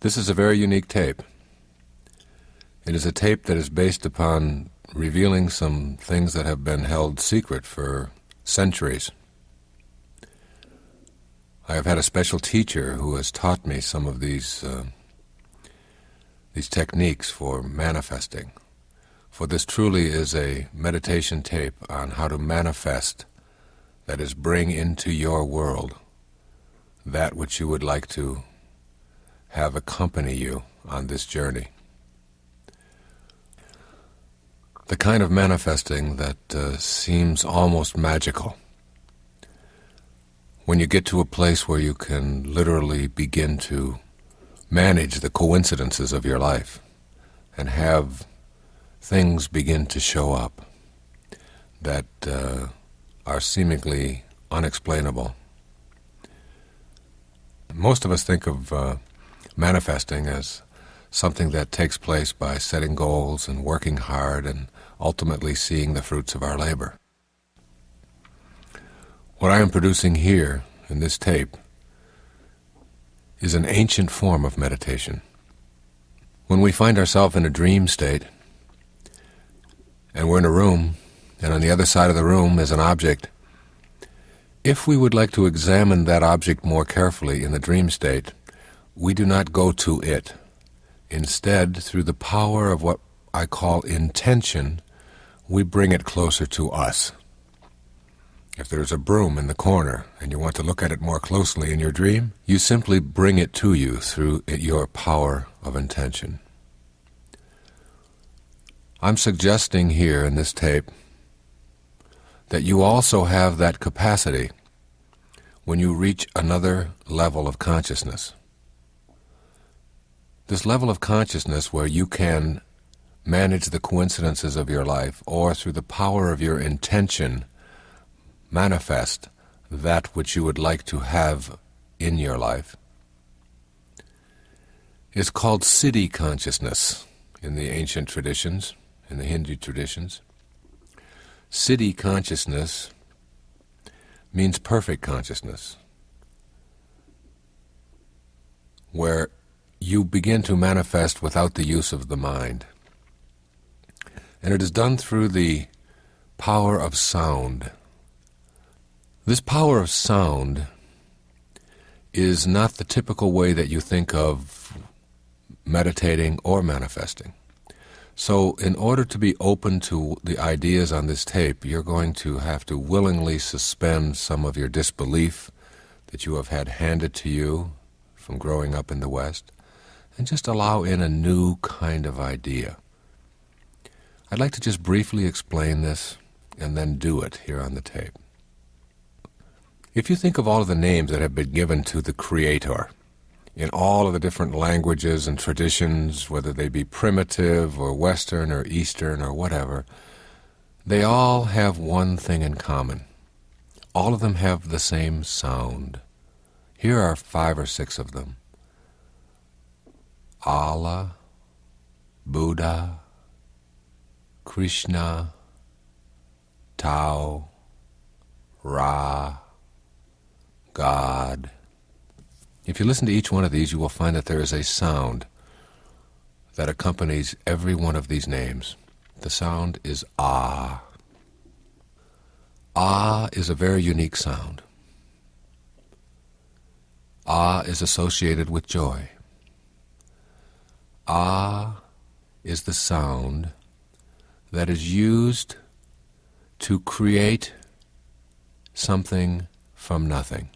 This is a very unique tape. It is a tape that is based upon revealing some things that have been held secret for centuries. I have had a special teacher who has taught me some of these techniques for manifesting. For this truly is a meditation tape on how to manifest, that is, bring into your world that which you would like to have accompany you on this journey. The kind of manifesting that seems almost magical. When you get to a place where you can literally begin to manage the coincidences of your life and have things begin to show up that are seemingly unexplainable. Most of us think of manifesting as something that takes place by setting goals and working hard and ultimately seeing the fruits of our labor. What I am producing here in this tape is an ancient form of meditation. When we find ourselves in a dream state, and we're in a room, and on the other side of the room is an object, if we would like to examine that object more carefully in the dream state, we do not go to it. Instead, through the power of what I call intention, we bring it closer to us. If there's a broom in the corner and you want to look at it more closely in your dream, you simply bring it to you through your power of intention. I'm suggesting here in this tape that you also have that capacity when you reach another level of consciousness. This level of consciousness where you can manage the coincidences of your life, or through the power of your intention, manifest that which you would like to have in your life, is called siddhi consciousness in the ancient traditions, in the Hindu traditions. Siddhi consciousness means perfect consciousness, where you begin to manifest without the use of the mind. And it is done through the power of sound. This power of sound is not the typical way that you think of meditating or manifesting. So in order to be open to the ideas on this tape, you're going to have to willingly suspend some of your disbelief that you have had handed to you from growing up in the West, and just allow in a new kind of idea. I'd like to just briefly explain this and then do it here on the tape. If you think of all of the names that have been given to the Creator in all of the different languages and traditions, whether they be primitive or Western or Eastern or whatever, they all have one thing in common. All of them have the same sound. Here are 5 or 6 of them. Allah, Buddha, Krishna, Tao, Ra, God. If you listen to each one of these, you will find that there is a sound that accompanies every one of these names. The sound is Ah. Ah is a very unique sound. Ah is associated with joy. Ah is the sound that is used to create something from nothing.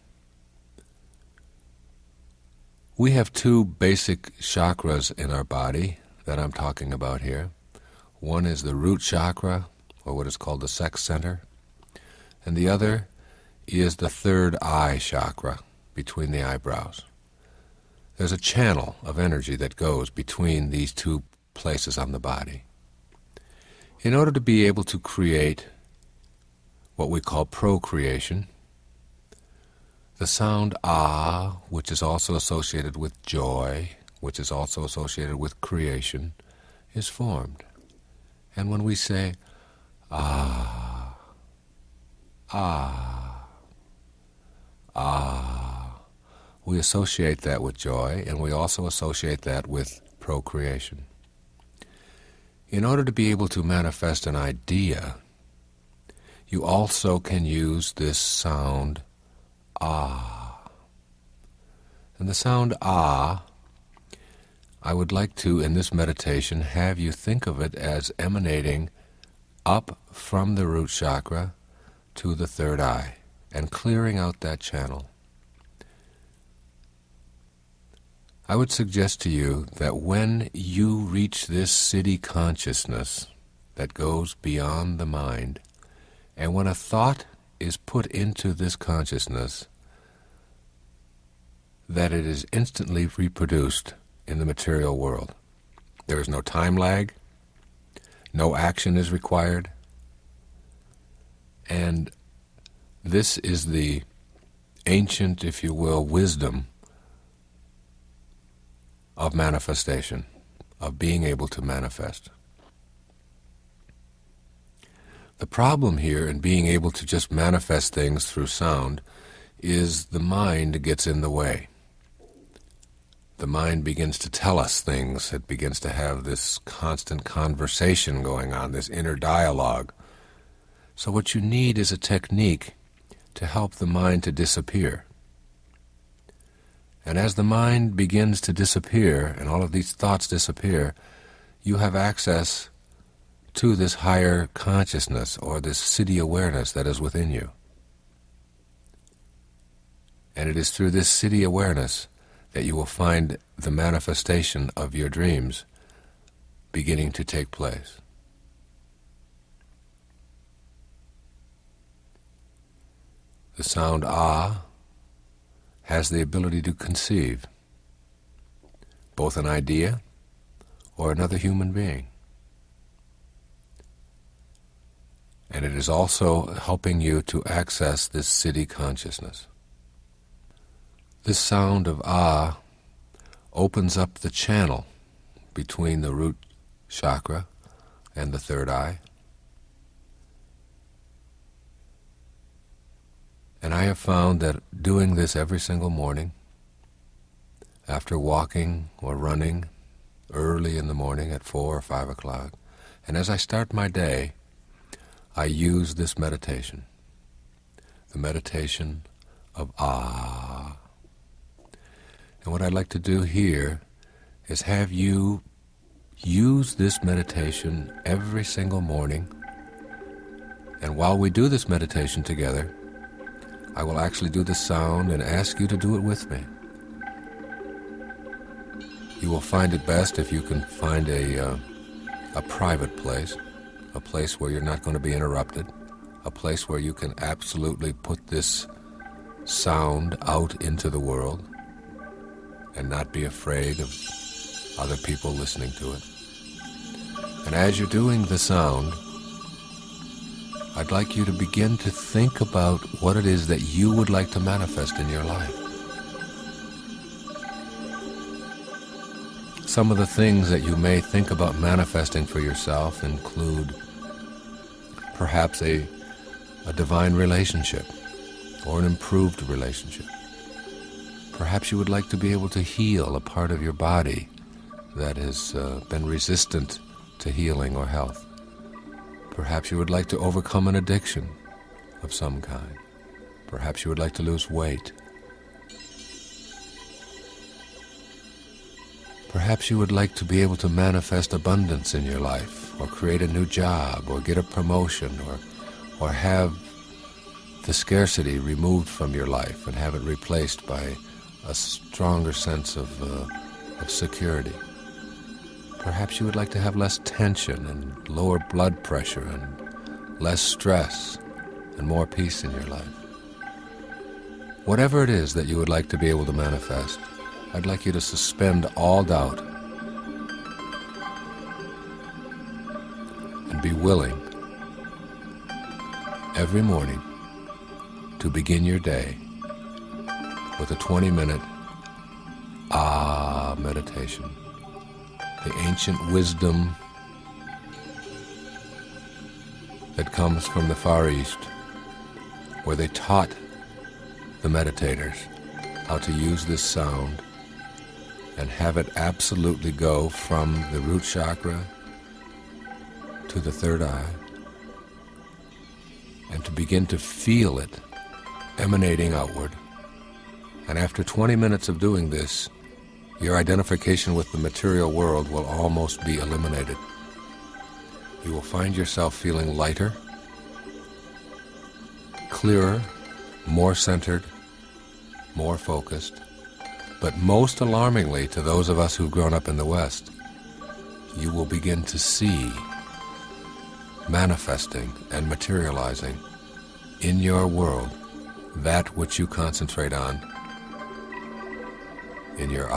We have 2 basic chakras in our body that I'm talking about here. One is the root chakra, or what is called the sex center, and the other is the 3rd eye chakra, between the eyebrows. There's a channel of energy that goes between these 2 places on the body. In order to be able to create what we call procreation, the sound Ah, which is also associated with joy, which is also associated with creation, is formed. And when we say Ah, Ah, Ah, we associate that with joy, and we also associate that with procreation. In order to be able to manifest an idea, you also can use this sound, ah. And the sound, ah, I would like to, in this meditation, have you think of it as emanating up from the root chakra to the third eye and clearing out that channel. I would suggest to you that when you reach this siddhi consciousness that goes beyond the mind, and when a thought is put into this consciousness, that it is instantly reproduced in the material world. There is no time lag, no action is required, and this is the ancient, if you will, wisdom of manifestation, of being able to manifest. The problem here in being able to just manifest things through sound is the mind gets in the way. The mind begins to tell us things. It begins to have this constant conversation going on, this inner dialogue. So what you need is a technique to help the mind to disappear. And as the mind begins to disappear, and all of these thoughts disappear, you have access to this higher consciousness, or this siddhi awareness that is within you. And it is through this siddhi awareness that you will find the manifestation of your dreams beginning to take place. The sound ah has the ability to conceive both an idea or another human being. And it is also helping you to access this siddhi consciousness. This sound of ah opens up the channel between the root chakra and the third eye. And I have found that doing this every single morning, after walking or running early in the morning at 4 or 5 o'clock, and as I start my day, I use this meditation, the meditation of ah. And what I'd like to do here is have you use this meditation every single morning, and while we do this meditation together, I will actually do the sound and ask you to do it with me. You will find it best if you can find a private place, a place where you're not going to be interrupted, a place where you can absolutely put this sound out into the world and not be afraid of other people listening to it. And as you're doing the sound, I'd like you to begin to think about what it is that you would like to manifest in your life. Some of the things that you may think about manifesting for yourself include perhaps a divine relationship or an improved relationship. Perhaps you would like to be able to heal a part of your body that has been resistant to healing or health. Perhaps you would like to overcome an addiction of some kind. Perhaps you would like to lose weight. Perhaps you would like to be able to manifest abundance in your life, or create a new job, or get a promotion, or have the scarcity removed from your life and have it replaced by a stronger sense of security. Perhaps you would like to have less tension and lower blood pressure and less stress and more peace in your life. Whatever it is that you would like to be able to manifest, I'd like you to suspend all doubt and be willing every morning to begin your day with a 20-minute ah meditation. The ancient wisdom that comes from the Far East, where they taught the meditators how to use this sound and have it absolutely go from the root chakra to the third eye, and to begin to feel it emanating outward. And after 20 minutes of doing this, your identification with the material world will almost be eliminated. You will find yourself feeling lighter, clearer, more centered, more focused. But most alarmingly to those of us who've grown up in the West, you will begin to see manifesting and materializing in your world that which you concentrate on in your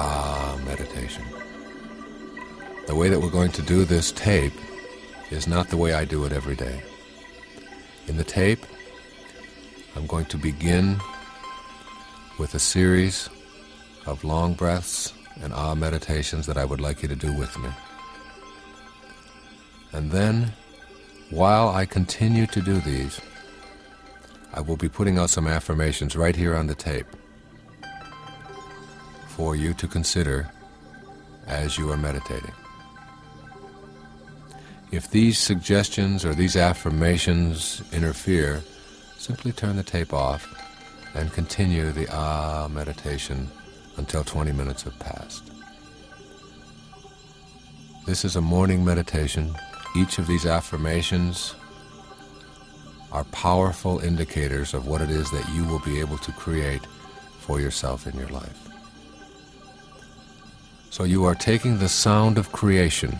meditation. The way that we're going to do this tape is not the way I do it every day. In the tape, I'm going to begin with a series of long breaths and meditations that I would like you to do with me. And then, while I continue to do these, I will be putting out some affirmations right here on the tape for you to consider as you are meditating. If these suggestions or these affirmations interfere, simply turn the tape off and continue the meditation until 20 minutes have passed. This is a morning meditation. Each of these affirmations are powerful indicators of what it is that you will be able to create for yourself in your life. So you are taking the sound of creation.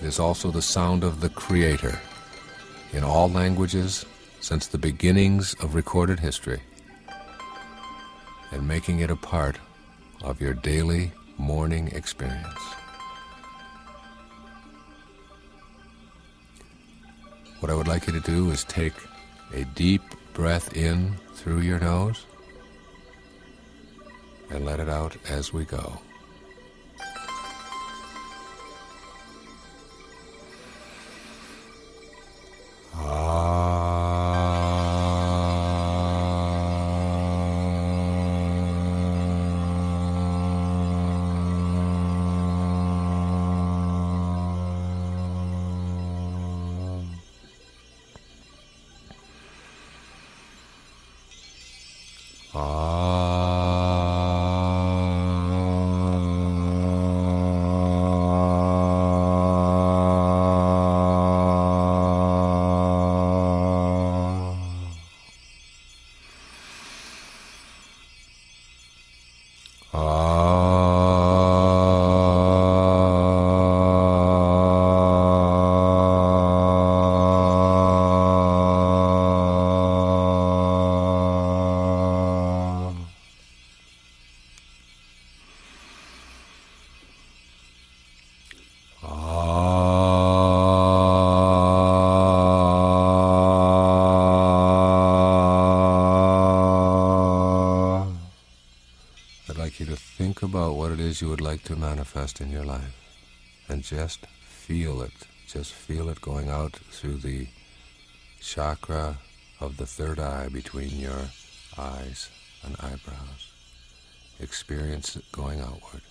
It is also the sound of the Creator in all languages since the beginnings of recorded history, and making it a part of your daily morning experience. What I would like you to do is take a deep breath in through your nose and let it out as we go. You would like to manifest in your life, and just feel it. Just feel it going out through the chakra of the third eye between your eyes and eyebrows. Experience it going outward.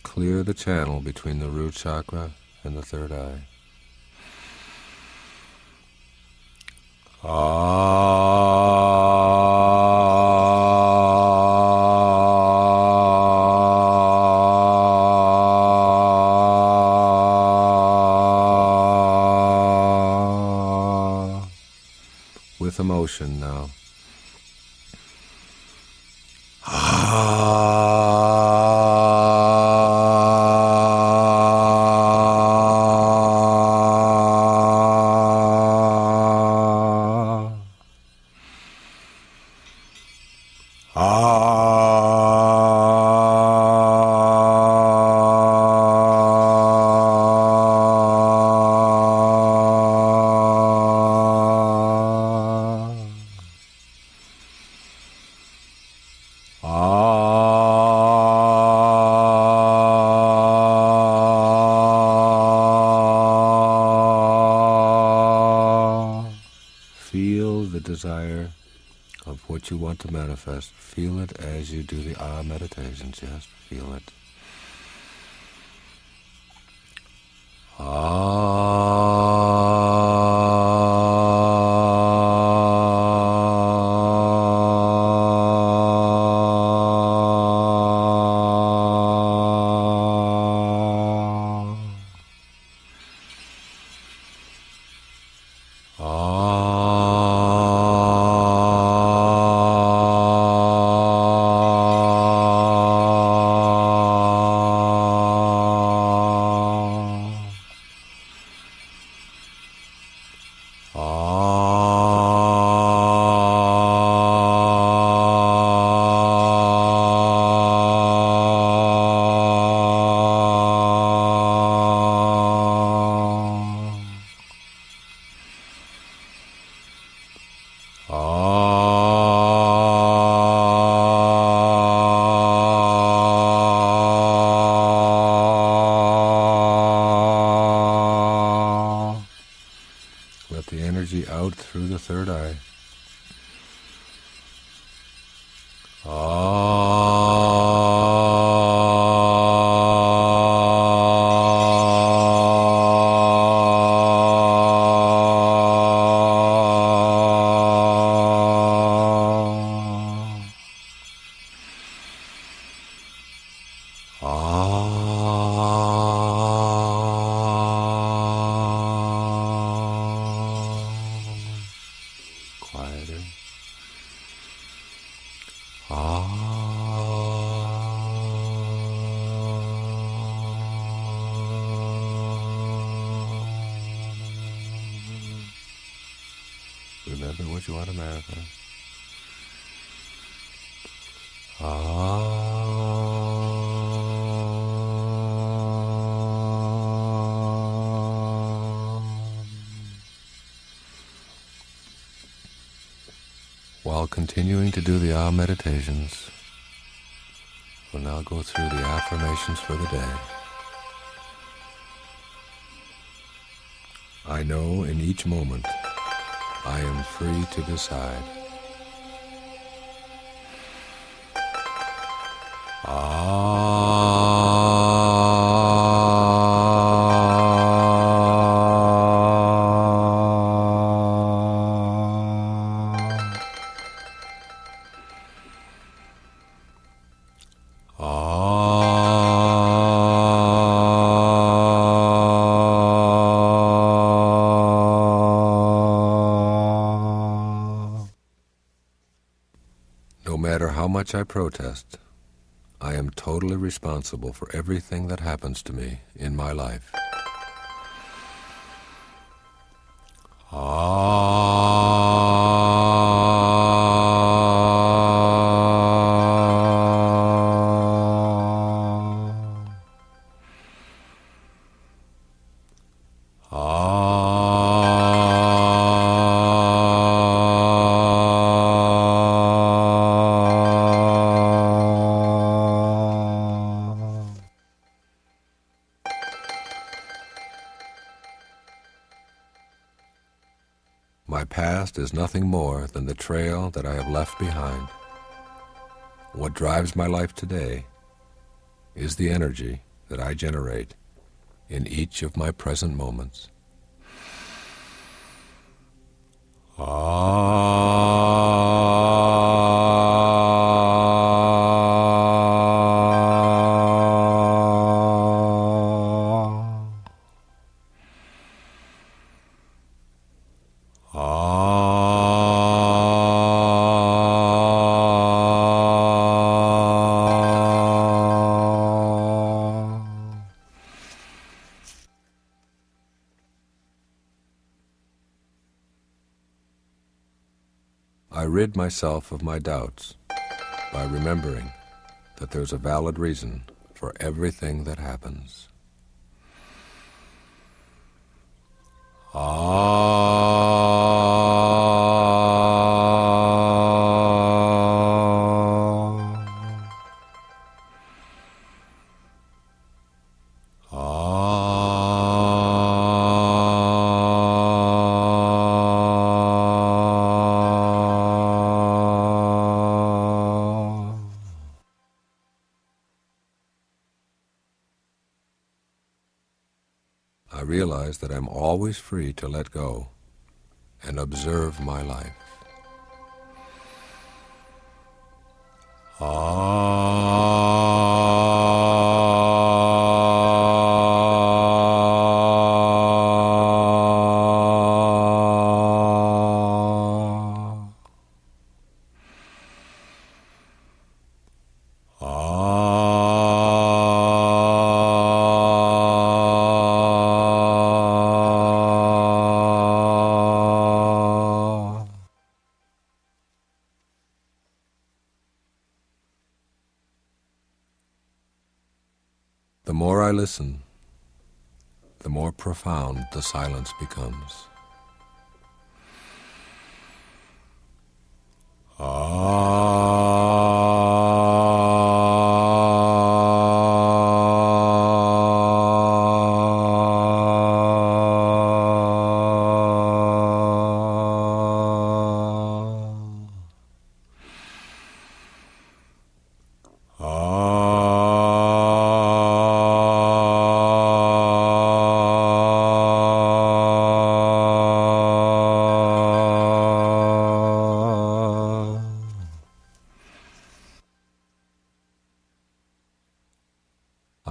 Clear the channel between the root chakra and the third eye. Ah. motion now. Feel the desire of what you want to manifest. Feel it as you do the meditation. Just feel it. Let the energy out through the third eye. Quieter. Remember what you want to manifest. While continuing to do the meditations, we'll now go through the affirmations for the day. I know in each moment I am free to decide. No matter how much I protest, I am totally responsible for everything that happens to me in my life. My past is nothing more than the trail that I have left behind. What drives my life today is the energy that I generate in each of my present moments. Ah. rid myself of my doubts by remembering that there's a valid reason for everything that happens. I realize that I'm always free to let go and observe my life. The more I listen, the more profound the silence becomes.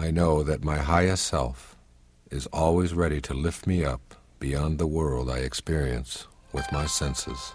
I know that my highest self is always ready to lift me up beyond the world I experience with my senses.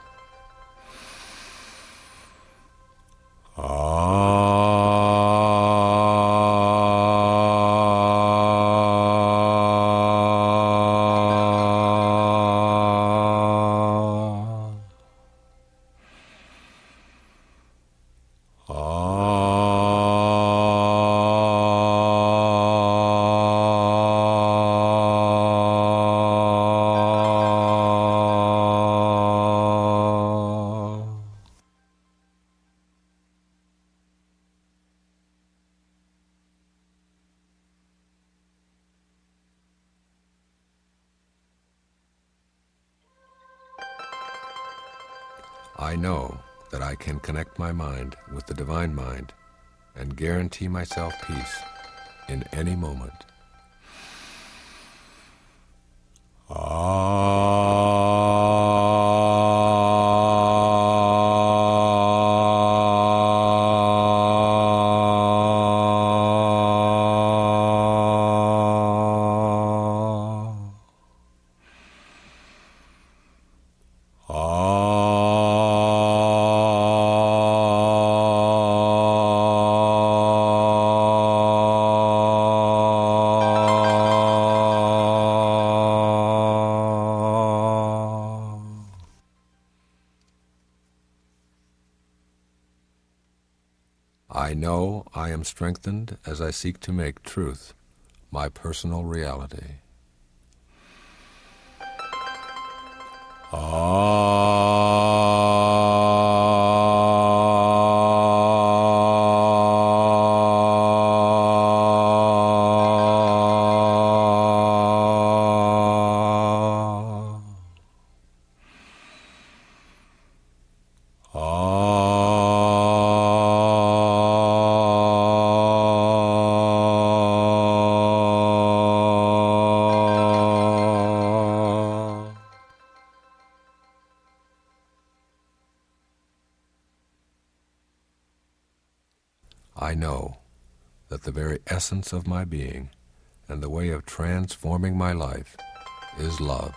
I know that I can connect my mind with the divine mind and guarantee myself peace in any moment. I know I am strengthened as I seek to make truth my personal reality. I know that the very essence of my being and the way of transforming my life is love.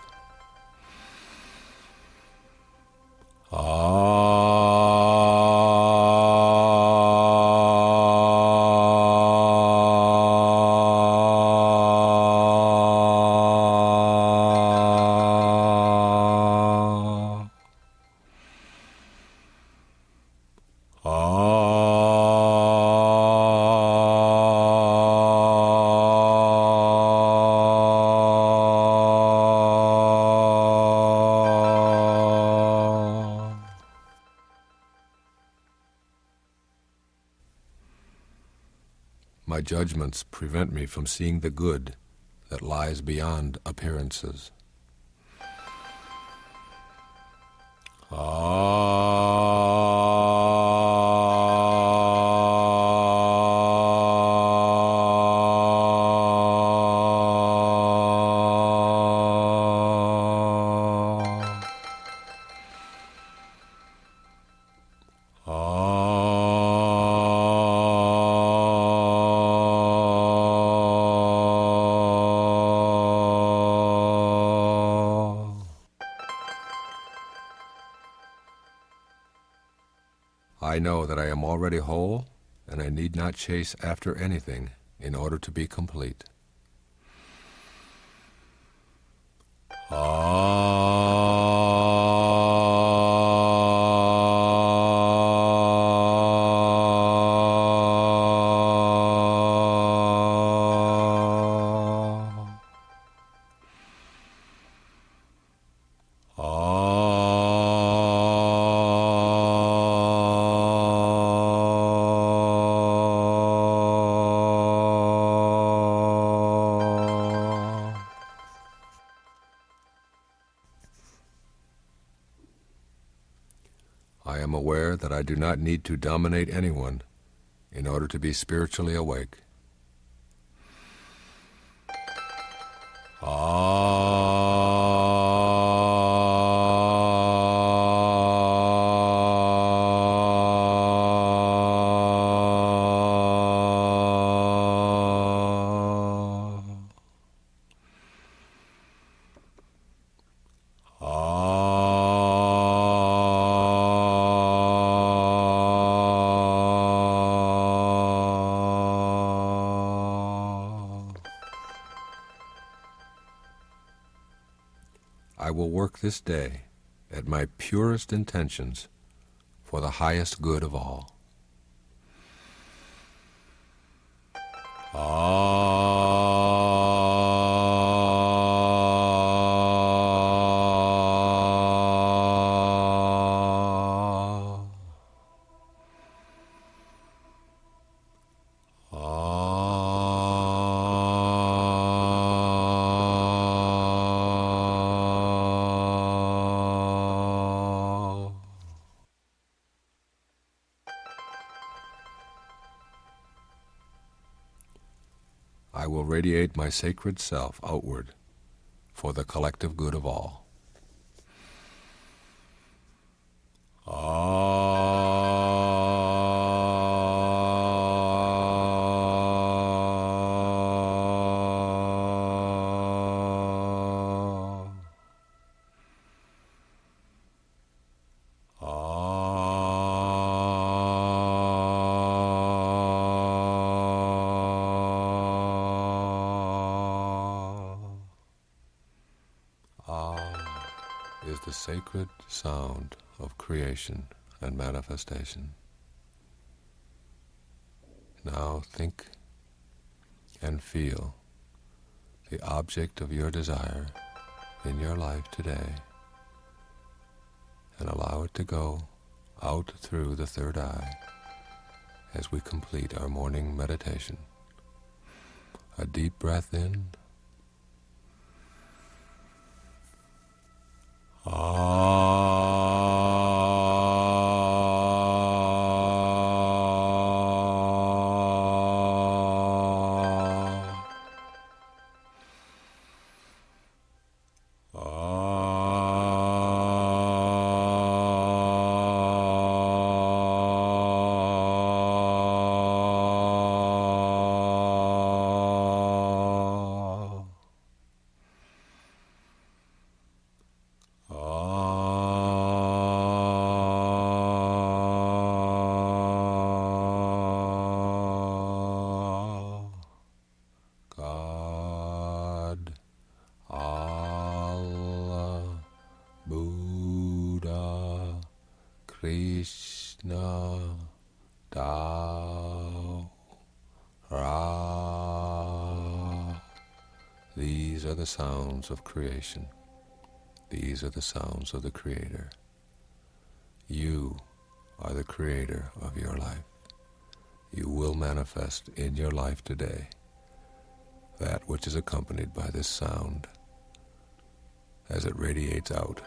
judgments prevent me from seeing the good that lies beyond appearances. I know that I am already whole, and I need not chase after anything in order to be complete. I am aware that I do not need to dominate anyone in order to be spiritually awake. I will work this day at my purest intentions for the highest good of all. I will radiate my sacred self outward for the collective good of all. Is the sacred sound of creation and manifestation. Now think and feel the object of your desire in your life today, and allow it to go out through the third eye as we complete our morning meditation. A deep breath in. Krishna, Tao, Ra. These are the sounds of creation. These are the sounds of the Creator. You are the creator of your life. you will manifest in your life today that which is accompanied by this sound as it radiates out.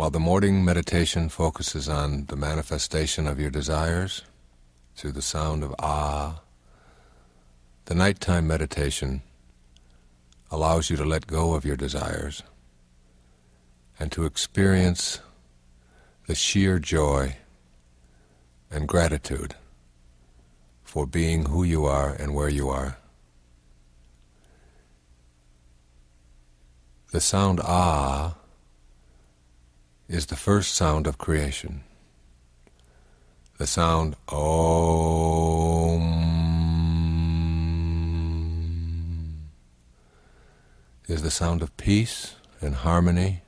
While the morning meditation focuses on the manifestation of your desires through the sound of ah, the nighttime meditation allows you to let go of your desires and to experience the sheer joy and gratitude for being who you are and where you are. The sound ah is the first sound of creation. The sound Om is the sound of peace and harmony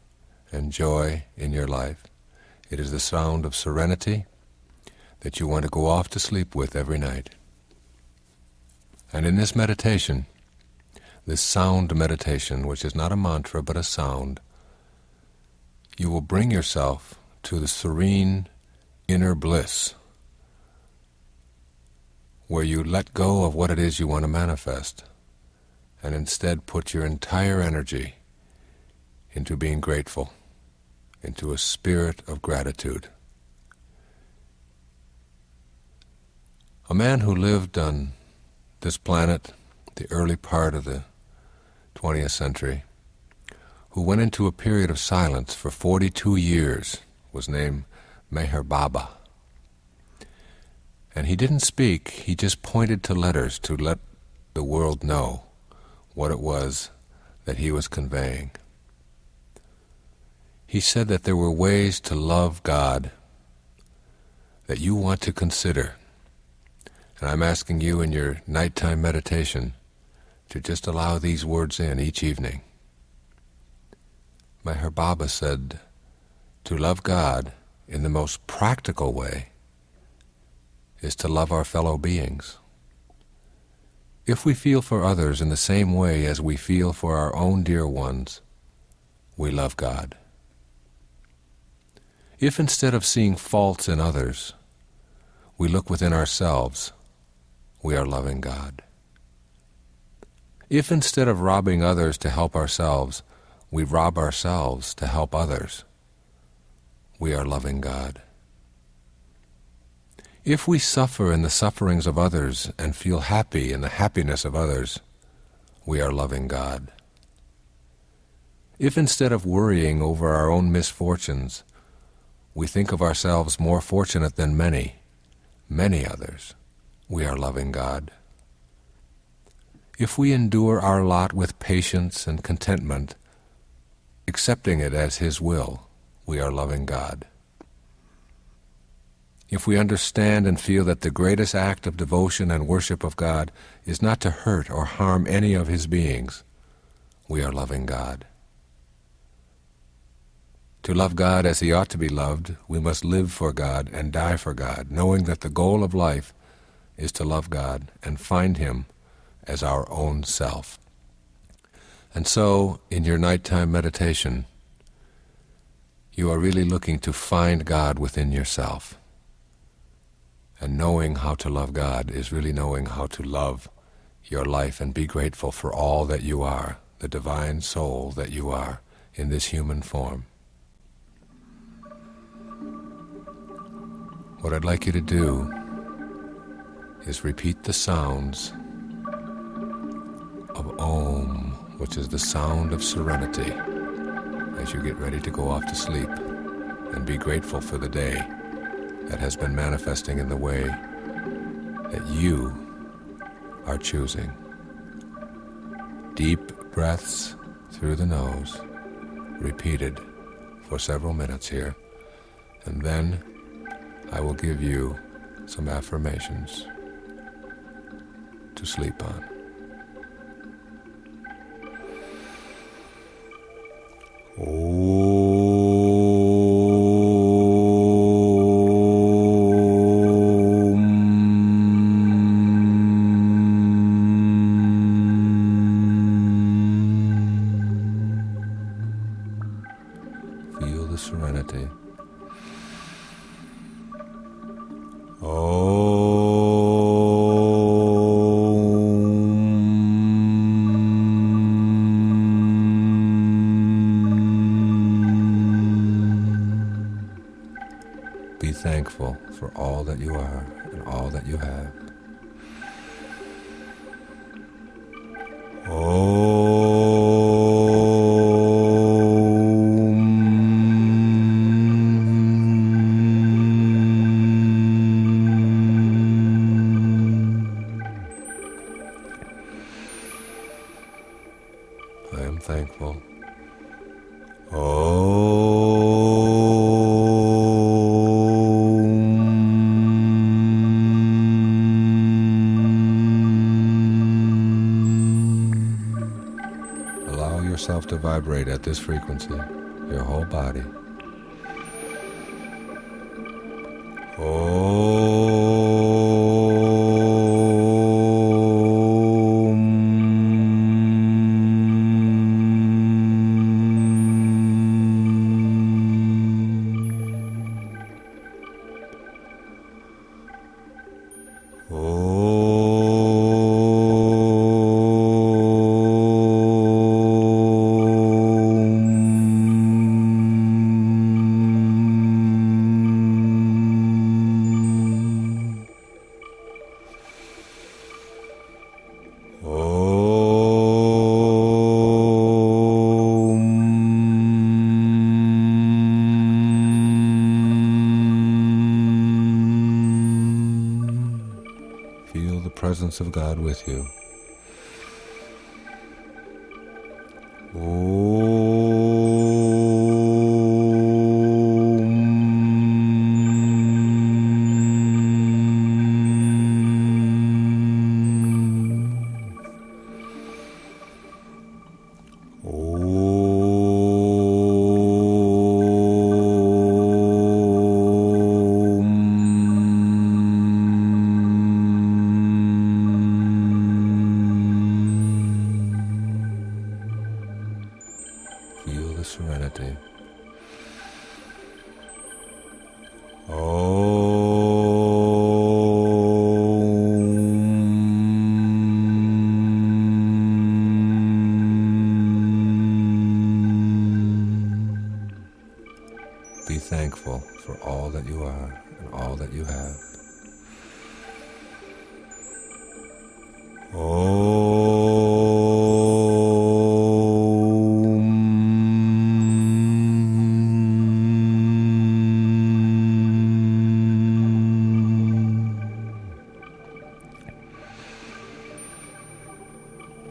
and joy in your life. It is the sound of serenity that you want to go off to sleep with every night. And in this meditation, this sound meditation, which is not a mantra but a sound, you will bring yourself to the serene inner bliss where you let go of what it is you want to manifest and instead put your entire energy into being grateful, into a spirit of gratitude. A man who lived on this planet the early part of the 20th century, who went into a period of silence for 42 years, was named Meher Baba. And he didn't speak, he just pointed to letters to let the world know what it was that he was conveying. He said that there were ways to love God that you want to consider. And I'm asking you in your nighttime meditation to just allow these words in each evening. Meher Baba said, to love God in the most practical way is to love our fellow beings. If we feel for others in the same way as we feel for our own dear ones, we love God. If instead of seeing faults in others, we look within ourselves, we are loving God. If instead of robbing others to help ourselves, we rob ourselves to help others, we are loving God. If we suffer in the sufferings of others and feel happy in the happiness of others, we are loving God. If instead of worrying over our own misfortunes, we think of ourselves more fortunate than many, many others, we are loving God. If we endure our lot with patience and contentment, accepting it as His will, we are loving God. If we understand and feel that the greatest act of devotion and worship of God is not to hurt or harm any of His beings, we are loving God. To love God as He ought to be loved, we must live for God and die for God, knowing that the goal of life is to love God and find Him as our own self. And so, in your nighttime meditation, you are really looking to find God within yourself. And knowing how to love God is really knowing how to love your life and be grateful for all that you are, the divine soul that you are in this human form. What I'd like you to do is repeat the sounds of Om, which is the sound of serenity, as you get ready to go off to sleep, and be grateful for the day that has been manifesting in the way that you are choosing. Deep breaths through the nose, repeated for several minutes here, and then I will give you some affirmations to sleep on. Feel the serenity. Be thankful for all that you are and all that you have. I am thankful. Allow yourself to vibrate at this frequency, your whole body. Feel the presence of God with you. Feel the serenity. Be thankful for all that you are and all that you have.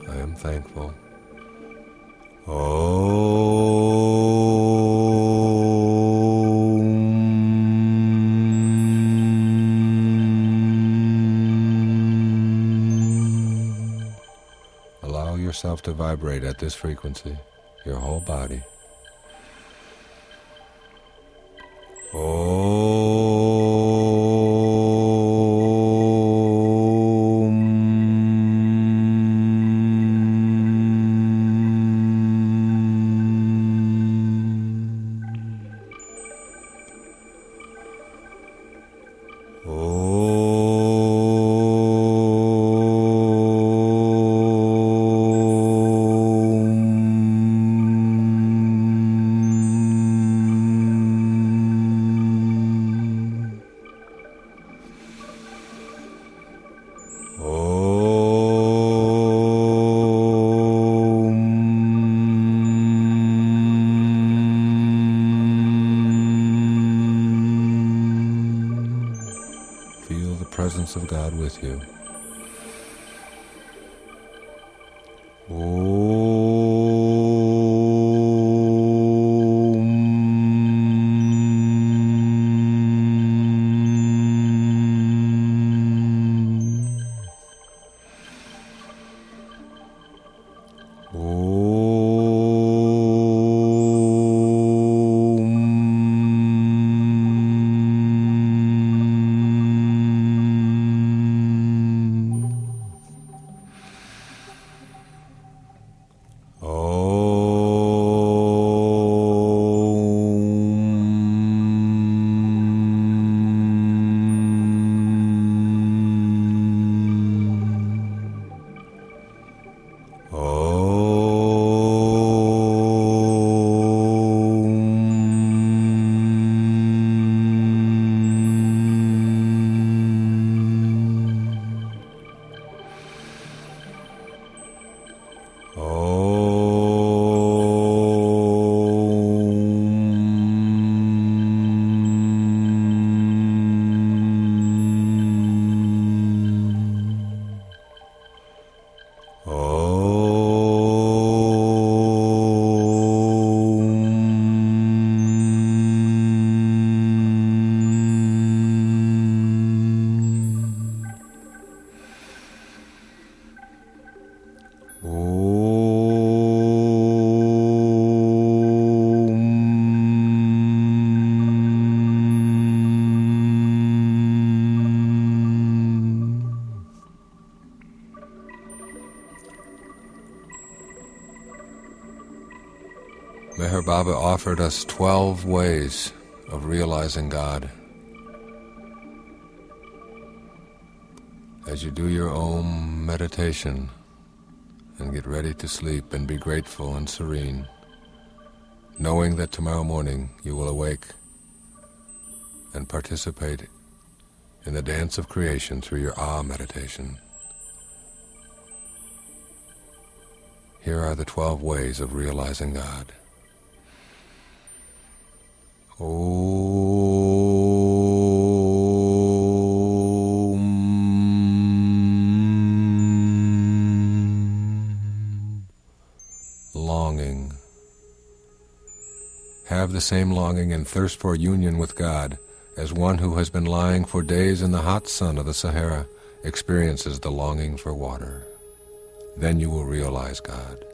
I am thankful. Allow yourself to vibrate at this frequency, your whole body. Om. presence of God with you. Meher Baba offered us 12 ways of realizing God. As you do your Om meditation and get ready to sleep and be grateful and serene, knowing that tomorrow morning you will awake and participate in the dance of creation through your Ah meditation. Here are the 12 ways of realizing God. Longing. Have the same longing and thirst for union with God as one who has been lying for days in the hot sun of the Sahara experiences the longing for water. Then you will realize God.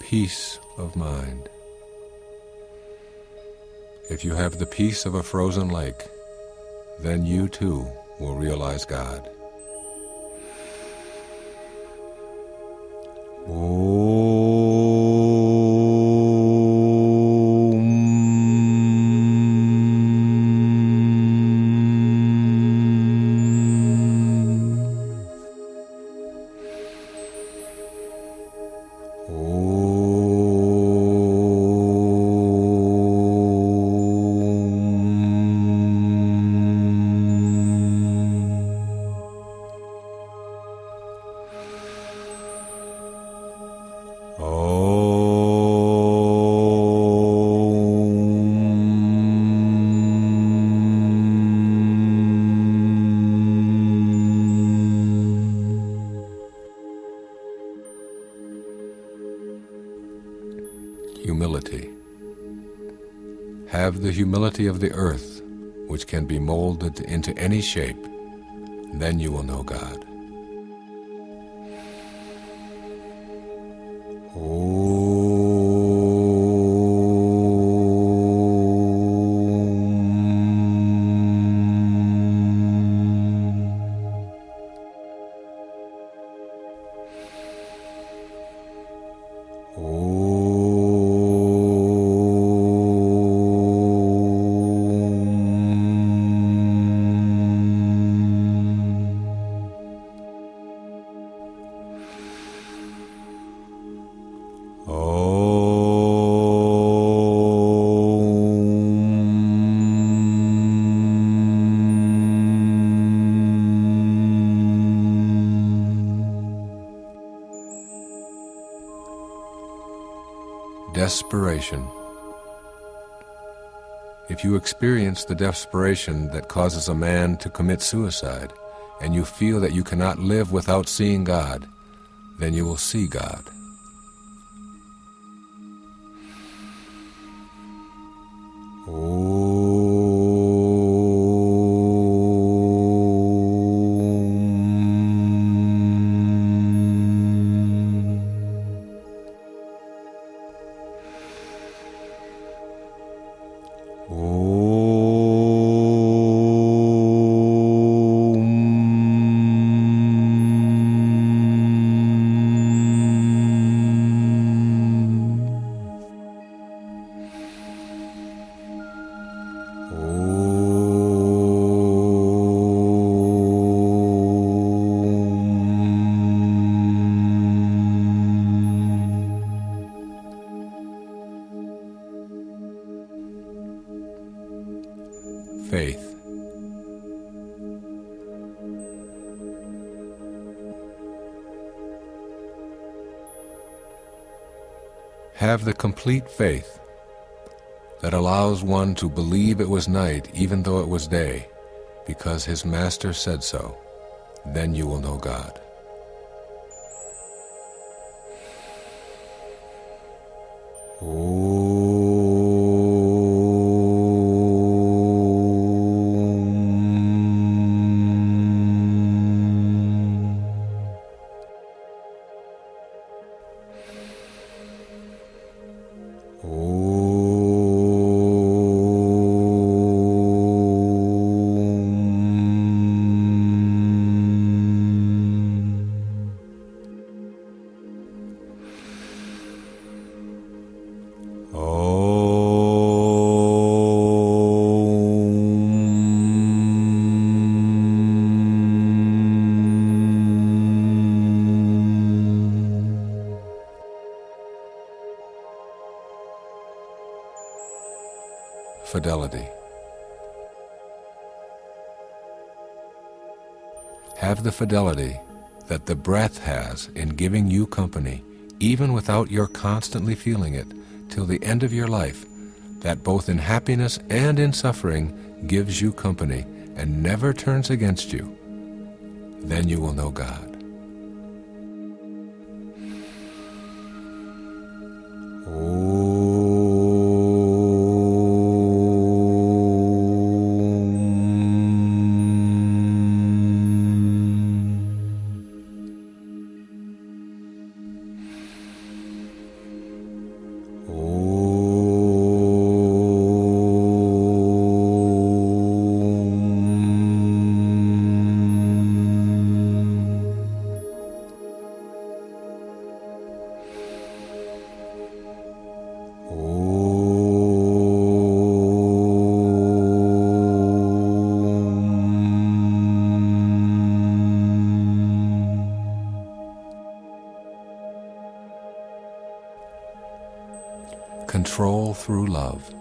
Peace of mind. If you have the peace of a frozen lake, then you too will realize God. Humility. Have the humility of the earth, which can be molded into any shape. Then you will know God. desperation. If you experience the desperation that causes a man to commit suicide, and you feel that you cannot live without seeing God, then you will see God. Faith. Have the complete faith that allows one to believe it was night even though it was day, because his master said so. Then you will know God. Fidelity. Have the fidelity that the breath has in giving you company, even without your constantly feeling it, till the end of your life, that both in happiness and in suffering gives you company and never turns against you. Then you will know God. Control through love.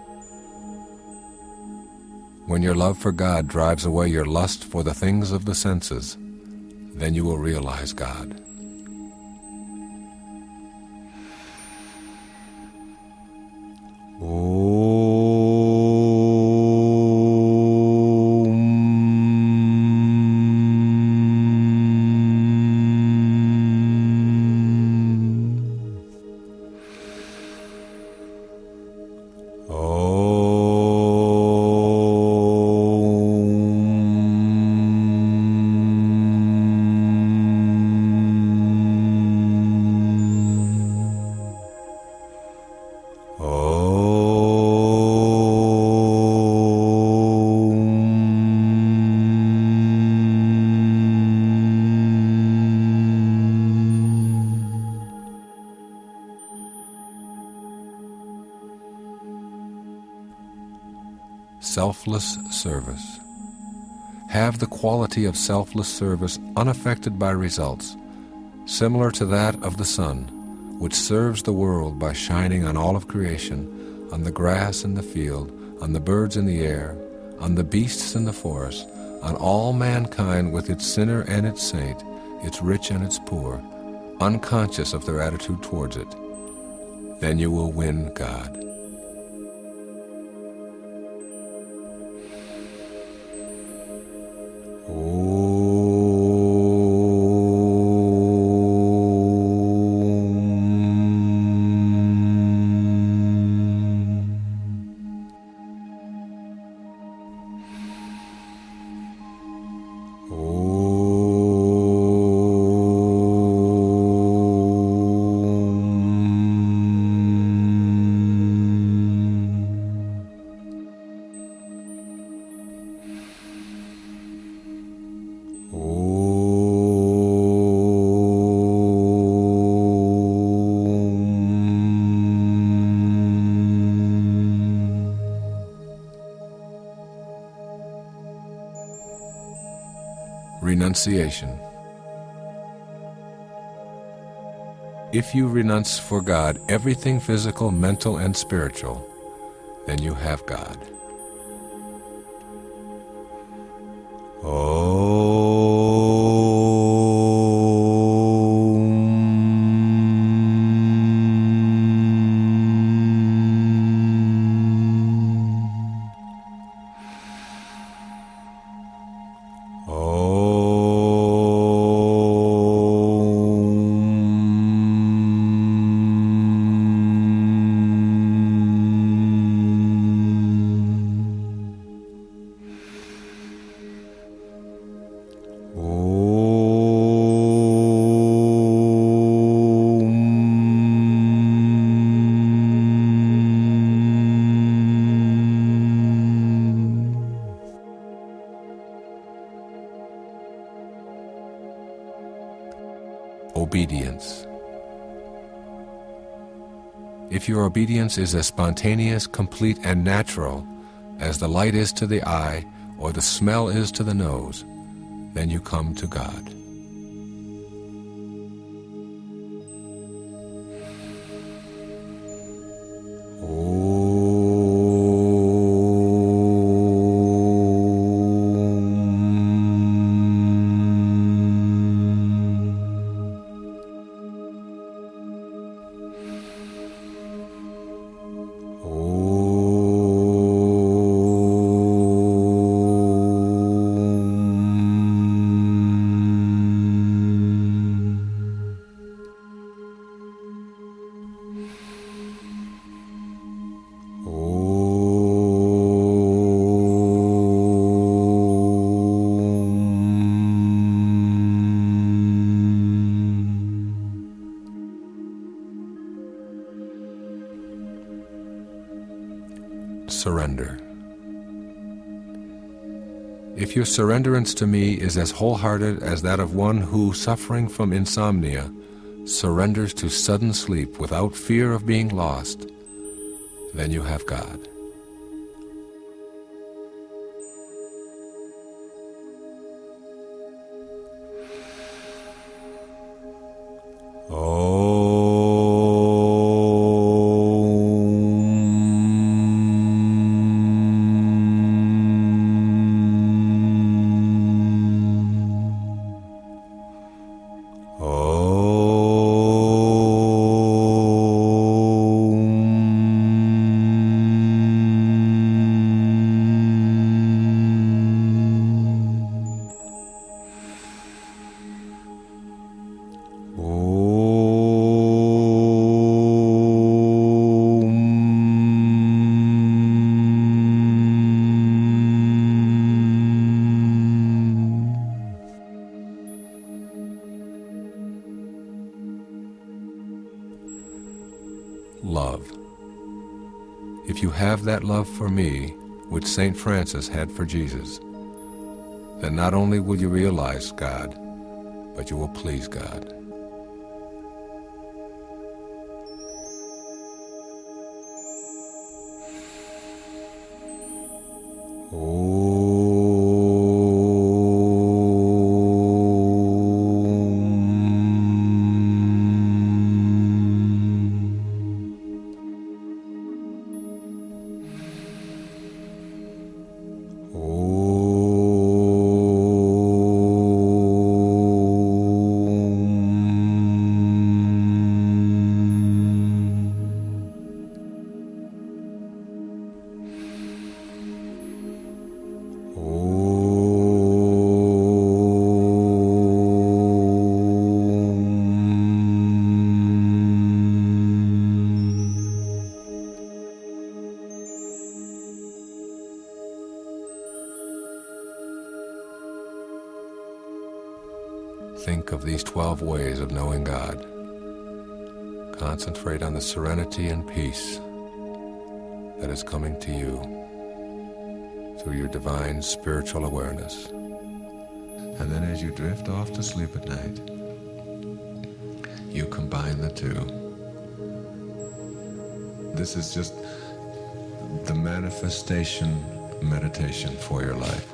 When your love for God drives away your lust for the things of the senses, then you will realize God. Selfless service. Have the quality of selfless service unaffected by results, similar to that of the sun, which serves the world by shining on all of creation, on the grass in the field, on the birds in the air, on the beasts in the forest, on all mankind with its sinner and its saint, its rich and its poor, unconscious of their attitude towards it. then you will win God. Renunciation. If you renounce for God everything physical, mental, and spiritual, then you have God. Obedience. If your obedience is as spontaneous, complete, and natural as the light is to the eye or the smell is to the nose, then you come to God. Surrender. If your surrenderance to me is as wholehearted as that of one who, suffering from insomnia, surrenders to sudden sleep without fear of being lost, then you have God. Love. If you have that love for me, which St. Francis had for Jesus, then not only will you realize God, but you will please God. think of these 12 ways of knowing God. Concentrate on the serenity and peace that is coming to you through your divine spiritual awareness. And then as you drift off to sleep at night, you combine the two. This is just the manifestation meditation for your life.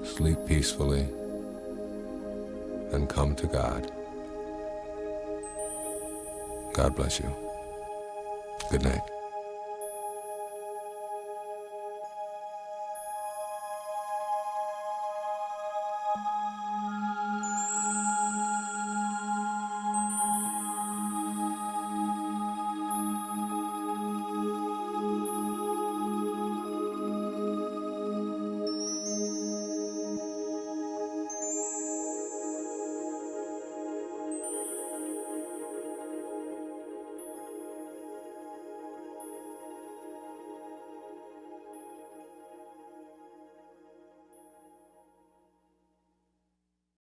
Sleep peacefully and come to God. God bless you. Good night.